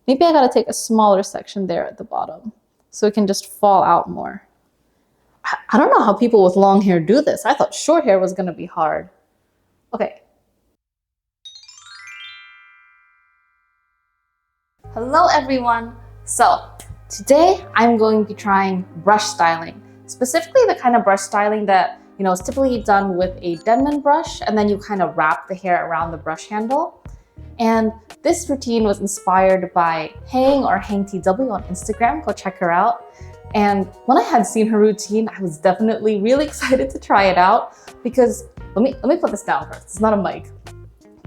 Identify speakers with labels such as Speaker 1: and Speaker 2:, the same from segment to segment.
Speaker 1: maybe I gotta take a smaller section there at the bottom so it can just fall out more. I don't know how people with long hair do this. I thought short hair was gonna be hard. Okay. Hello everyone. So today I'm going to be trying brush styling, specifically the kind of brush styling that is typically done with a Denman brush, and then you kind of wrap the hair around the brush handle. And this routine was inspired by Hang or Hang TW on Instagram. Go check her out. And when I had seen her routine, I was definitely really excited to try it out because let me put this down first. It's not a mic,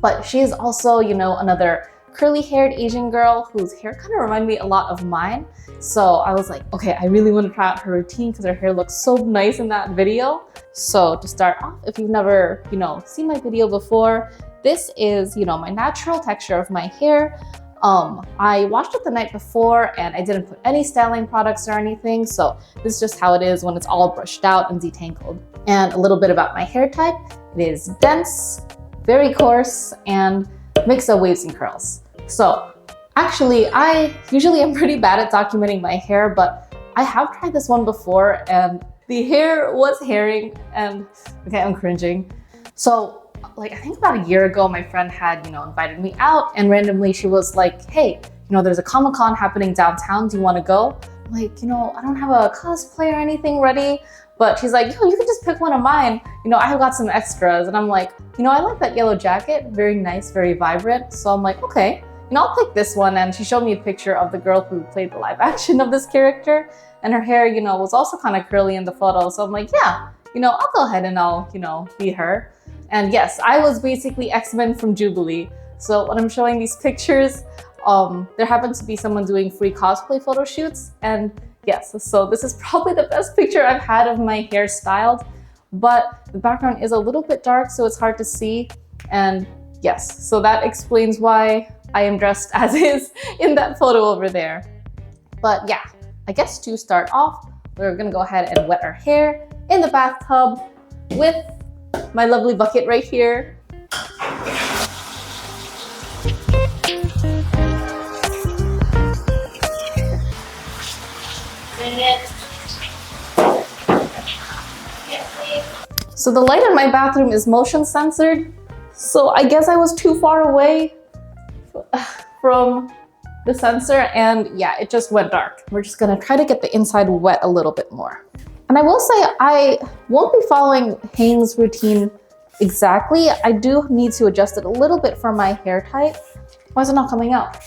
Speaker 1: but she is also another curly-haired Asian girl whose hair kind of reminded me a lot of mine. So I was like, okay, I really want to try out her routine because her hair looks so nice in that video. So to start off, if you've never, seen my video before, this is, my natural texture of my hair. I washed it the night before and I didn't put any styling products or anything. So this is just how it is when it's all brushed out and detangled. And a little bit about my hair type. It is dense, very coarse, and mix of waves and curls. So actually, I usually am pretty bad at documenting my hair, but I have tried this one before and the hair was hairing and okay, I'm cringing. So I think about a year ago, my friend had, invited me out and randomly she was like, hey, there's a Comic-Con happening downtown. Do you want to go? I'm like, I don't have a cosplay or anything ready. But she's like, you can just pick one of mine. I have got some extras. And I'm like, I like that yellow jacket. Very nice, very vibrant. So I'm like, okay, I'll pick this one. And she showed me a picture of the girl who played the live action of this character. And her hair, was also kind of curly in the photo. So I'm like, yeah, I'll go ahead and I'll, be her. And yes, I was basically X-Men from Jubilee. So when I'm showing these pictures, there happens to be someone doing free cosplay photo shoots. And yes, so this is probably the best picture I've had of my hair styled, but the background is a little bit dark, so it's hard to see. And yes, so that explains why I am dressed as is in that photo over there. But yeah, I guess to start off, we're gonna go ahead and wet our hair in the bathtub with my lovely bucket right here. So the light in my bathroom is motion censored, so I guess I was too far away from the sensor and yeah, it just went dark. We're just gonna try to get the inside wet a little bit more. And I will say I won't be following Hang's routine exactly. I do need to adjust it a little bit for my hair type. Why is it not coming out?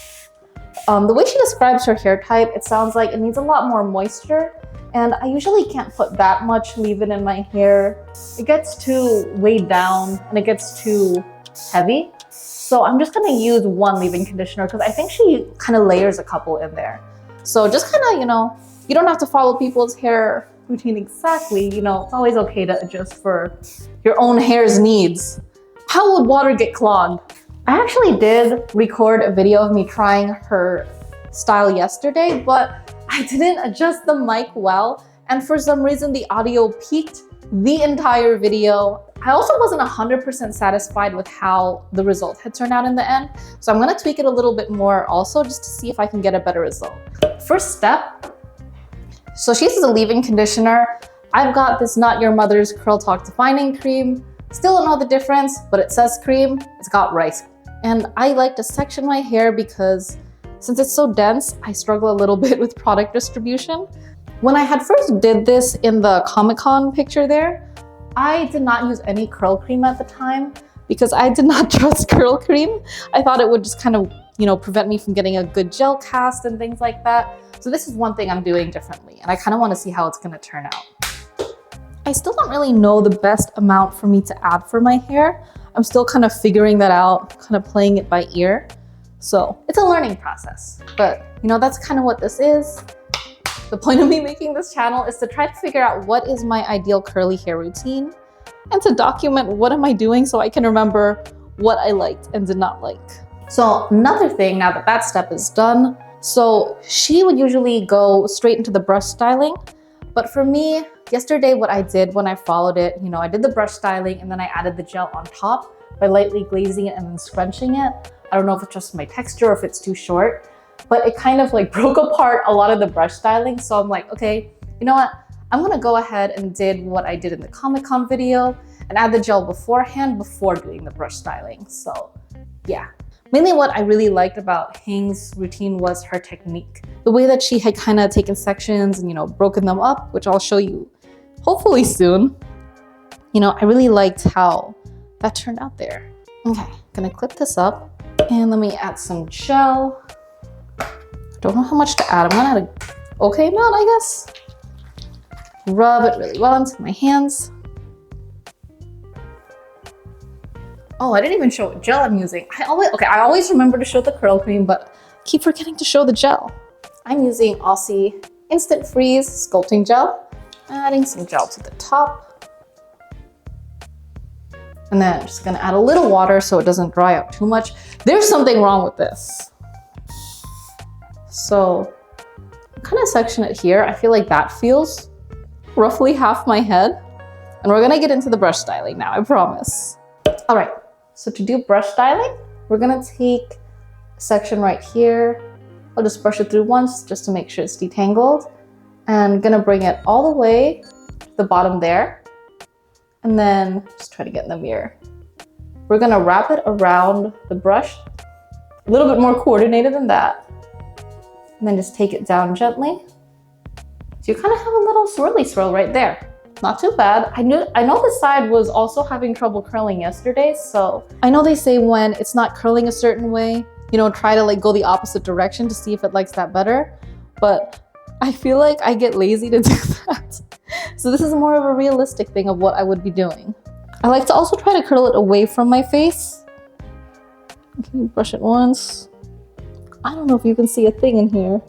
Speaker 1: The way she describes her hair type, it sounds like it needs a lot more moisture. And I usually can't put that much leave-in in my hair. It gets too weighed down and it gets too heavy. So I'm just gonna use one leave-in conditioner because I think she kind of layers a couple in there. So just kind of, you don't have to follow people's hair routine exactly. It's always okay to adjust for your own hair's needs. How would water get clogged? I actually did record a video of me trying her style yesterday, but I didn't adjust the mic well, and for some reason the audio peaked the entire video. I also wasn't 100% satisfied with how the result had turned out in the end, so I'm gonna tweak it a little bit more also just to see if I can get a better result. First step, so she uses a leave-in conditioner. I've got this Not Your Mother's Curl Talk Defining Cream. Still don't know the difference, but it says cream, it's got rice. And I like to section my hair because since it's so dense, I struggle a little bit with product distribution. When I had first did this in the Comic-Con picture there, I did not use any curl cream at the time because I did not trust curl cream. I thought it would just kind of, prevent me from getting a good gel cast and things like that. So this is one thing I'm doing differently and I kind of want to see how it's going to turn out. I still don't really know the best amount for me to add for my hair. I'm still kind of figuring that out, kind of playing it by ear. So it's a learning process, but that's kind of what this is. The point of me making this channel is to try to figure out what is my ideal curly hair routine and to document what am I doing so I can remember what I liked and did not like. So another thing, now that that step is done, so she would usually go straight into the brush styling. But for me, yesterday what I did when I followed it, I did the brush styling and then I added the gel on top by lightly glazing it and then scrunching it. I don't know if it's just my texture or if it's too short. but it kind of like broke apart a lot of the brush styling. So I'm like, okay, you know what? I'm gonna go ahead and did what I did in the Comic-Con video and add the gel beforehand before doing the brush styling. So yeah. Mainly what I really liked about Hang's routine was her technique. The way that she had kind of taken sections and, you know, broken them up, which I'll show you hopefully soon. You know, I really liked how that turned out there. Okay, gonna clip this up and let me add some gel. Don't know how much to add. I'm gonna add an okay amount, I guess. Rub it really well into my hands. Oh, I didn't even show what gel I'm using. I always remember to show the curl cream, but keep forgetting to show the gel. I'm using Aussie Instant Freeze Sculpting Gel. Adding some gel to the top. And then I'm just gonna add a little water so it doesn't dry out too much. There's something wrong with this. So, kind of section it here. I feel like that feels roughly half my head. And we're gonna get into the brush styling now, I promise. All right, so to do brush styling, we're gonna take a section right here. I'll just brush it through once just to make sure it's detangled. And gonna bring it all the way to the bottom there. And then just try to get in the mirror. We're gonna wrap it around the brush, a little bit more coordinated than that. And then just take it down gently. So you kind of have a little swirly swirl right there. Not too bad. I know this side was also having trouble curling yesterday, so I know they say when it's not curling a certain way, you know, try to like go the opposite direction to see if it likes that better. But I feel like I get lazy to do that. So this is more of a realistic thing of what I would be doing. I like to also try to curl it away from my face. Okay, brush it once. I don't know if you can see a thing in here.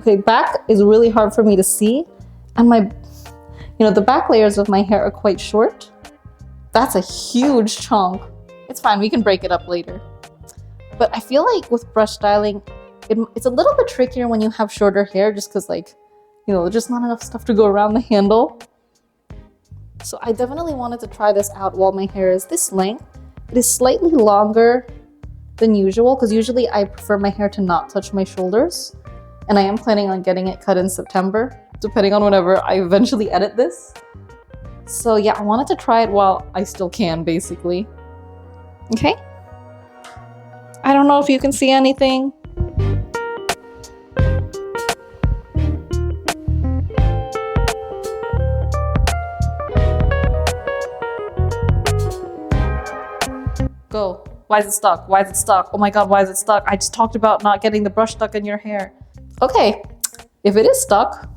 Speaker 1: Okay, back is really hard for me to see. And my, you know, the back layers of my hair are quite short. That's a huge chunk. It's fine, we can break it up later. But I feel like with brush styling, it's a little bit trickier when you have shorter hair just because like, you know, there's just not enough stuff to go around the handle. So I definitely wanted to try this out while my hair is this length. It is slightly longer than usual because usually I prefer my hair to not touch my shoulders. And I am planning on getting it cut in September, depending on whenever I eventually edit this. So yeah, I wanted to try it while I still can, basically. Okay. I don't know if you can see anything. Go. Why is it stuck? Why is it stuck? Oh my god, why is it stuck? I just talked about not getting the brush stuck in your hair. Okay, if it is stuck,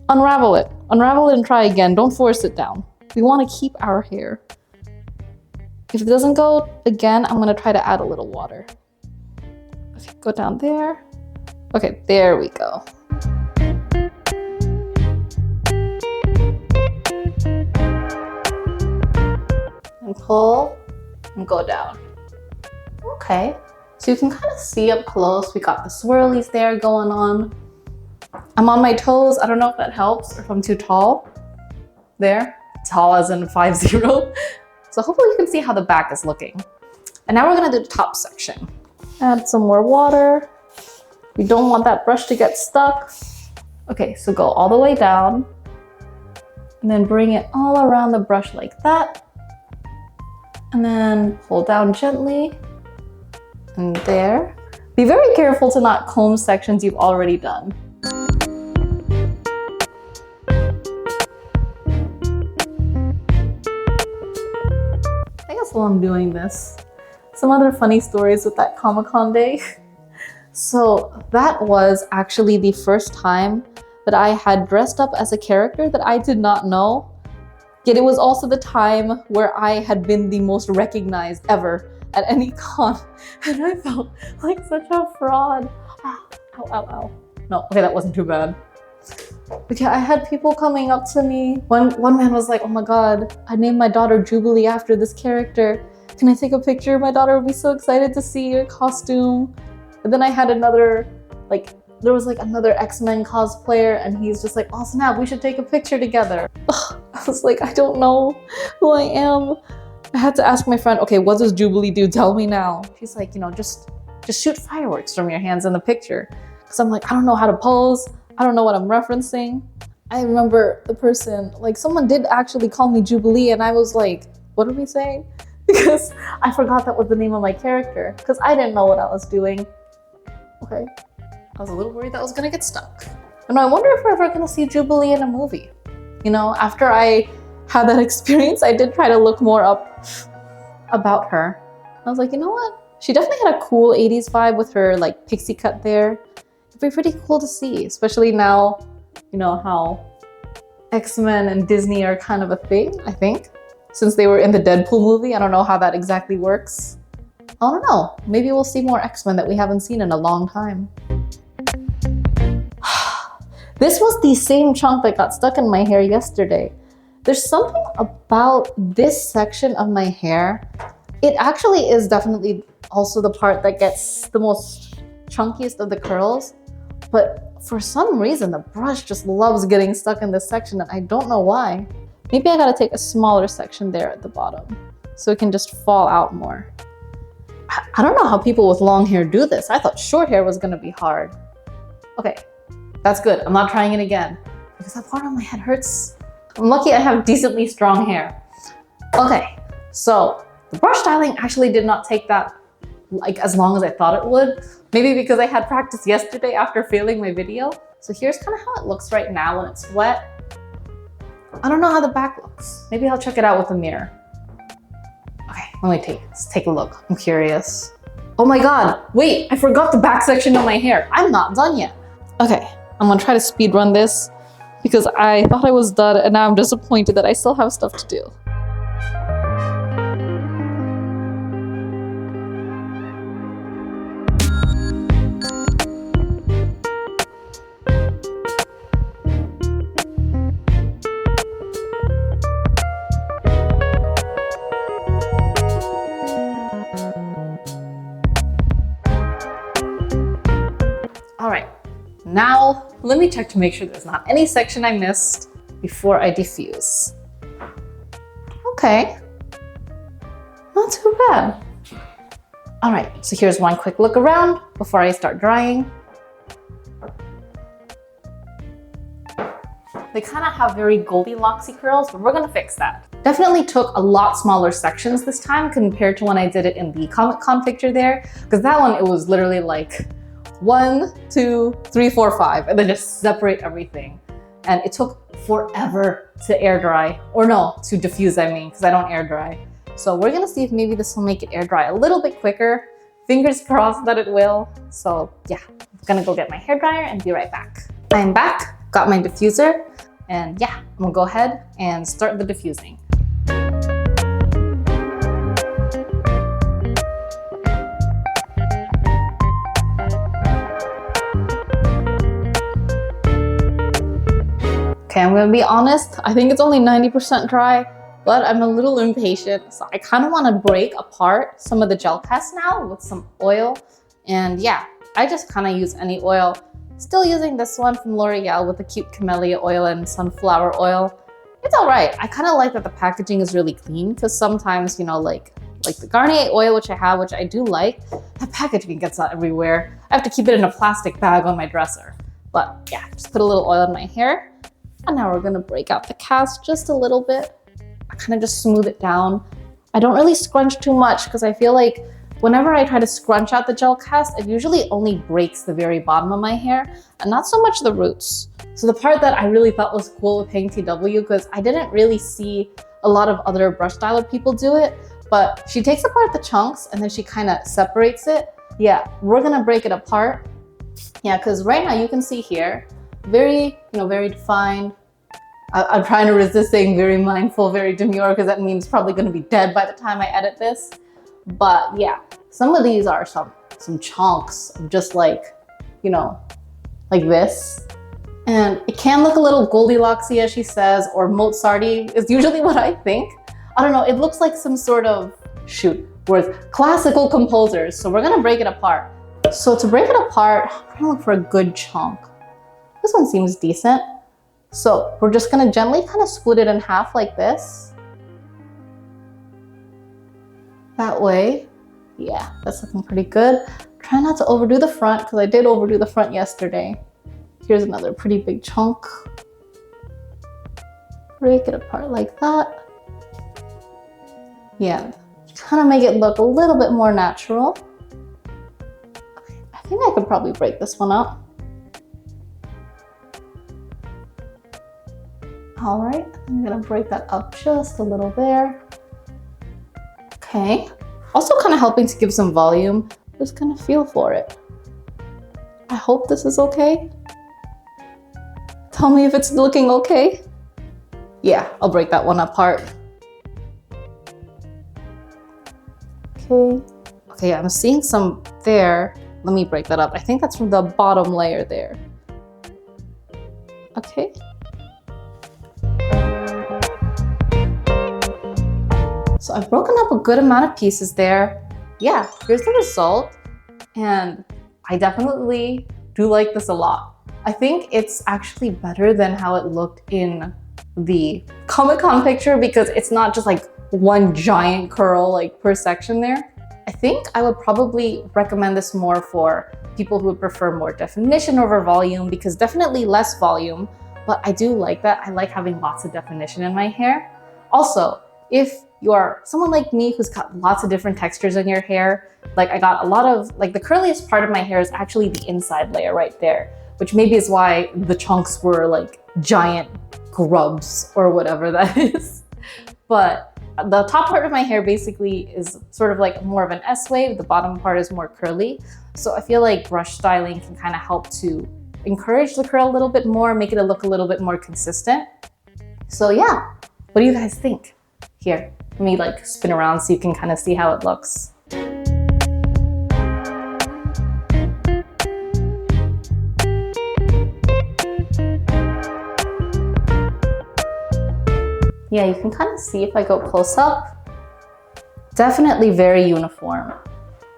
Speaker 1: unravel it. Unravel it and try again. Don't force it down. We want to keep our hair. If it doesn't go again, I'm going to try to add a little water. Okay, go down there. Okay, there we go. And pull and go down. Okay, so you can kind of see up close. We got the swirlies there going on. I'm on my toes. I don't know if that helps or if I'm too tall. There, tall as in 5'0". So hopefully you can see how the back is looking. And now we're gonna do the top section. Add some more water. We don't want that brush to get stuck. Okay, so go all the way down and then bring it all around the brush like that. And then pull down gently, and there. Be very careful to not comb sections you've already done. I guess while I'm doing this, some other funny stories with that Comic-Con day. So that was actually the first time that I had dressed up as a character that I did not know. Yet it was also the time where I had been the most recognized ever at any con. And I felt like such a fraud. Ow, ow, ow. No, okay, that wasn't too bad. But yeah, I had people coming up to me. One man was like, oh my god, I named my daughter Jubilee after this character. Can I take a picture? My daughter would be so excited to see your costume. And then I had another, there was another X-Men cosplayer and he's just like, oh snap, we should take a picture together. I was like, I don't know who I am. I had to ask my friend, okay, what does Jubilee do? Tell me now. She's like, you know, just just shoot fireworks from your hands in the picture. Because I'm like, I don't know how to pose. I don't know what I'm referencing. I remember the person, like someone did actually call me Jubilee and I was like, what are we saying? Because I forgot that was the name of my character because I didn't know what I was doing. Okay, I was a little worried that I was gonna get stuck. And I wonder if we're ever gonna see Jubilee in a movie. You know, after I had that experience, I did try to look more up about her. I was like, you know what? She definitely had a cool 80s vibe with her like pixie cut there. It'd be pretty cool to see, especially now, you know, how X-Men and Disney are kind of a thing, I think. Since they were in the Deadpool movie, I don't know how that exactly works. I don't know, maybe we'll see more X-Men that we haven't seen in a long time. This was the same chunk that got stuck in my hair yesterday. There's something about this section of my hair. It actually is definitely also the part that gets the most chunkiest of the curls, but for some reason the brush just loves getting stuck in this section and I don't know why. Maybe I gotta take a smaller section there at the bottom so it can just fall out more. I don't know how people with long hair do this. I thought short hair was gonna be hard. Okay, that's good. I'm not trying it again because that part of my head hurts. I'm lucky I have decently strong hair. Okay, so the brush styling actually did not take that like as long as I thought it would. Maybe because I had practice yesterday after filming my video. So here's kind of how it looks right now when it's wet. I don't know how the back looks. Maybe I'll check it out with a mirror. Okay, let's take a look. I'm curious. Oh my God, wait, I forgot the back section of my hair. I'm not done yet. Okay, I'm gonna try to speed run this because I thought I was done and now I'm disappointed that I still have stuff to do. Now, let me check to make sure there's not any section I missed before I diffuse. Okay, not too bad. All right, so here's one quick look around before I start drying. They kind of have very Goldilocks-y curls, but we're gonna fix that. Definitely took a lot smaller sections this time compared to when I did it in the Comic-Con picture there, because that one, it was literally like 1, 2, 3, 4, 5, and then just separate everything. And it took forever to air dry, or no, to diffuse, I mean, because I don't air dry. So we're gonna see if maybe this will make it air dry a little bit quicker. Fingers crossed that it will. So yeah, I'm gonna go get my hair dryer and be right back. I'm back, got my diffuser, and yeah, I'm gonna go ahead and start the diffusing. Okay, I'm gonna be honest, I think it's only 90% dry, but I'm a little impatient. So I kind of want to break apart some of the gel cast now with some oil. And yeah, I just kind of use any oil. Still using this one from L'Oreal with the cute camellia oil and sunflower oil. It's all right. I kind of like that the packaging is really clean because sometimes, you know, like the Garnier oil, which I have, which I do like, that packaging gets out everywhere. I have to keep it in a plastic bag on my dresser. But yeah, just put a little oil in my hair. And now we're gonna break out the cast just a little bit. I kind of just smooth it down. I don't really scrunch too much because I feel like whenever I try to scrunch out the gel cast, it usually only breaks the very bottom of my hair and not so much the roots. So the part that I really thought was cool with paying TW, because I didn't really see a lot of other brush styler people do it, but she takes apart the chunks and then she kind of separates it. Yeah, we're gonna break it apart. Yeah, because right now you can see here, very defined. I'm trying to resist saying very mindful, very demure, because that means probably going to be dead by the time I edit this. But yeah, some of these are some chunks of just like, you know, like this. And it can look a little Goldilocks-y, as she says, or Mozart-y is usually what I think. I don't know, it looks like some sort of, with classical composers. So we're going to break it apart. So to break it apart, I'm trying to look for a good chunk. This one seems decent. So we're just gonna gently kind of split it in half like this. That way, yeah, that's looking pretty good. Try not to overdo the front because I did overdo the front yesterday. Here's another pretty big chunk. Break it apart like that. Yeah, kind of make it look a little bit more natural. I think I could probably break this one up. All right, I'm gonna break that up just a little there. Okay, also kind of helping to give some volume. Just kind of feel for it. I hope this is okay. Tell me if it's looking okay. Yeah, I'll break that one apart. Okay. Okay, I'm seeing some there. Let me break that up. I think that's from the bottom layer there. Okay. So I've broken up a good amount of pieces there. Yeah, here's the result. And I definitely do like this a lot. I think it's actually better than how it looked in the Comic-Con picture because it's not just like one giant curl like per section there. I think I would probably recommend this more for people who would prefer more definition over volume because definitely less volume, but I do like that. I like having lots of definition in my hair. Also, if you're someone like me who's got lots of different textures in your hair, like I got a lot of, like the curliest part of my hair is actually the inside layer right there, which maybe is why the chunks were like giant grubs or whatever that is. But the top part of my hair basically is sort of like more of an S wave. The bottom part is more curly. So I feel like brush styling can kind of help to encourage the curl a little bit more, make it look a little bit more consistent. So yeah, what do you guys think? Here, let me like spin around so you can kind of see how it looks. Yeah, you can kind of see if I go close up. Definitely very uniform.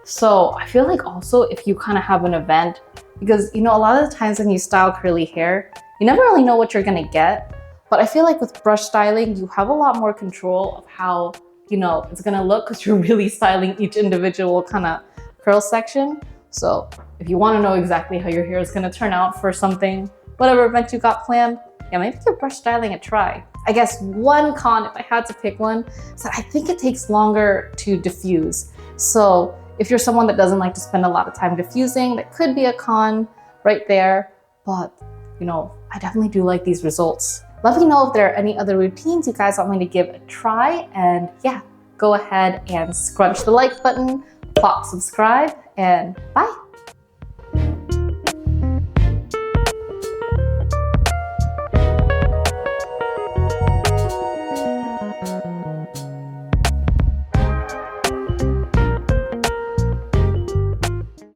Speaker 1: So I feel like also if you kind of have an event, because you know, a lot of the times when you style curly hair, you never really know what you're gonna get. But I feel like with brush styling, you have a lot more control of how, you know, it's gonna look because you're really styling each individual kind of curl section. So if you wanna know exactly how your hair is gonna turn out for something, whatever event you got planned, yeah, maybe give brush styling a try. I guess one con, if I had to pick one, is that I think it takes longer to diffuse. So if you're someone that doesn't like to spend a lot of time diffusing, that could be a con right there. But, you know, I definitely do like these results. Let me know if there are any other routines you guys want me to give a try. And yeah, go ahead and scrunch the like button, plop subscribe, and bye.